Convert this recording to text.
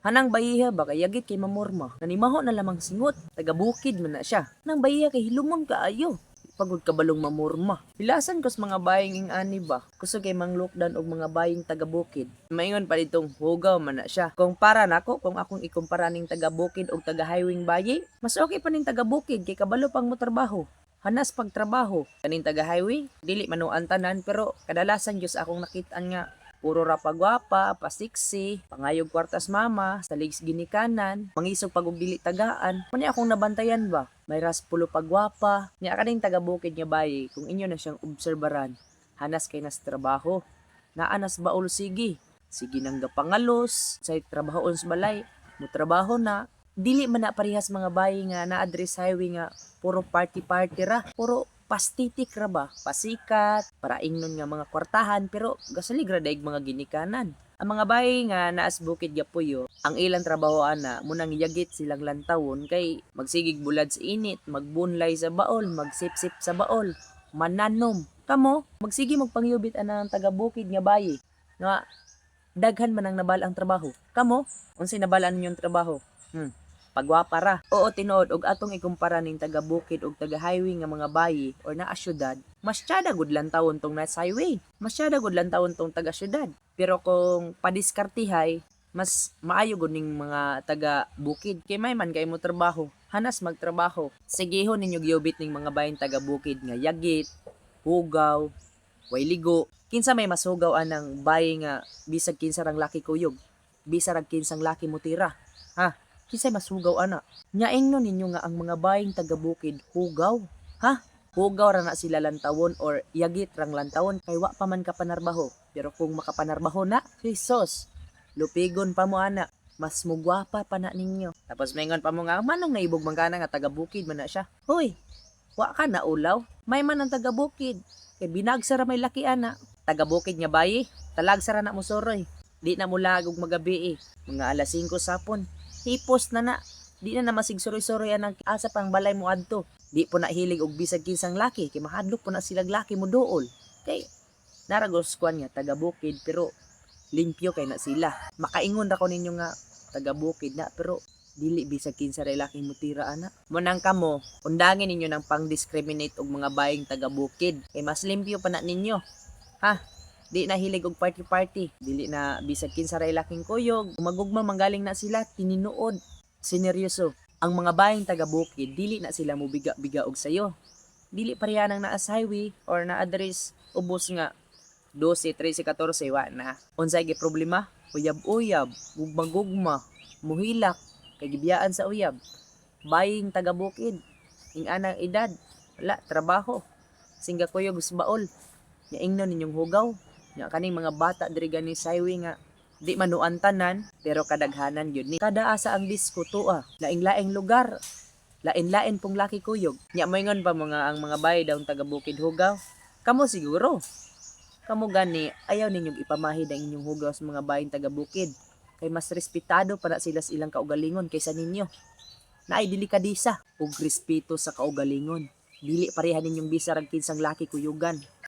Hanang bayiha ba kay yagit kay mamorma. Nanimaho na lamang singot. Taga-bukid man na siya. Nang bayiha kay hilumon kaayo. Pagod kabalong mamorma. Pilasan kos mga baying ing ani ba? Kusog kay manglukdan og mga baying taga-bukid. Maingon pa ditong hugaw man na siya. Kung para nako, kung akong ikumpara ning taga-bukid og taga-highwing bayi, mas okay pa ning taga-bukid kay kabalo pang mo trabaho. Hanas pagtrabaho kaning taga-highway, dili manuan tanan pero kadalasan gyud akong nakitaan nga puro ra pagwapa, pasiksi, pangayog kwartas mama, salig ginikanan, mangisog pag og dili tagaan. Mani akong nabantayan ba? May ras pulo pagwapa. Nya kaning taga-bukid nga bayi, kung inyo na siyang obserbaran, hanas kay nas trabaho. Naanas baul sige. Sige nang gapangalos, say trabahoon sa balay, mo trabaho na. Dili man na parehas mga bayi nga na-address highway nga puro party-party ra, puro pastitik ra ba, pasikat, para ingnon nga mga kwartahan, pero gasalig ra daig mga ginikanan. Ang mga bayi nga naas bukid Gapuyo, ang ilang trabaho ana munang yagit silang lantawon kay magsigig bulad sa init, magbunlay sa baol, magsipsip sa baol, mananom. Kamo, magsigi magpangyubit ana ang taga-bukid nga bayi nga daghan man ang nabalang trabaho. Kamo, unsay nabalaan ninyong trabaho? Pagwapa ra. Oo, tinuod og atong ikumpara ning taga-bukid og taga-highway nga mga bayi or naa syudad, mas tiyada gud lantawon tong nasa highway. Mas tiyada gud lantawon tong taga-syudad. Pero kung padiskartihay, mas maayo gud ning mga taga-bukid. Kay may man kay mo trabaho, hanas magtrabaho. Sigihon ninyo giyubit ning mga bayin taga-bukid nga yagit, hugaw, way ligo. Kinsa may masugaw anang bayi nga bisag kinsa rang laki kuyog, bisag rag kinsang laki mutira. Ha? Kisay masugaw ana. Nyaing no ninyo nga ang mga baying taga-bukid hugaw. Ha? Hugaw ra na sila lantawon or yagit rang lantawon kay wa pa man ka panarbaho. Pero kung makapanarbaho na, Jesus, lupigon pa mo ana. Mas mugwapa pa na ninyo. Tapos maingon pa mo nga, manong naibog man kana nga taga-bukid man na siya. Hoy, wa ka na ulaw. May man ang taga-bukid. Kay binagsa ra may laki ana. Taga-bukid nga bayi, talagsa ra na mo soroy. Di na mula og magabi Mga alas 5 sapon. Hipos na. Di na masigsuroy-suroy ang asa pang balay mo adto. Di po na hilig og bisag kinsang laki kay mahadlok po na silag laki mo dool. Kay naragos kwan nga taga-bukid pero limpyo kay na sila. Makaingon ra ko ninyo nga taga-bukid na pero dili bisag kinsa ray laki mo tira ana. Munang kamo, undangin ninyo ng pang-discriminate og mga baying taga-bukid. Kay mas limpyo pa na ninyo. Ha? Di na hilig og party-party. Dili na bisag kinsa ray laking kuyog. Umagugma manggaling na sila tininuod. Sineryoso. Ang mga baying taga-bukid, dili na sila mubiga-biga og sayo. Dili pareha nang naa sa highway or na-address ubos nga 12, 13, 14 wa na. Unsay gi problema? Uyab-uyab, gugma-gugma, muhilak, kay gibiyaan sa uyab. Baying taga-bukid, ing anang edad, wala trabaho. Singga kuyog sa baol. Yaingnon ninyong hugaw. Nga kaning mga bata diri gani sa highway nga di manuan tanan pero kadaghanan yun ni. Kada asa ang disko tuwa, laing-laing lugar, lain-lain pong laki kuyog. Nya moingon pa mga ang mga bayi daw taga-bukid hugaw. Kamo siguro. Kamo gani ayaw ninyong ipamahid ang inyong hugaw sa mga bayin taga-bukid. Kay mas respetado para sila sa ilang kaugalingon kaysa ninyo. Naay delikadisa ug respeto sa kaugalingon. Dili pareha ninyong bisarag kinsang laki kuyugan.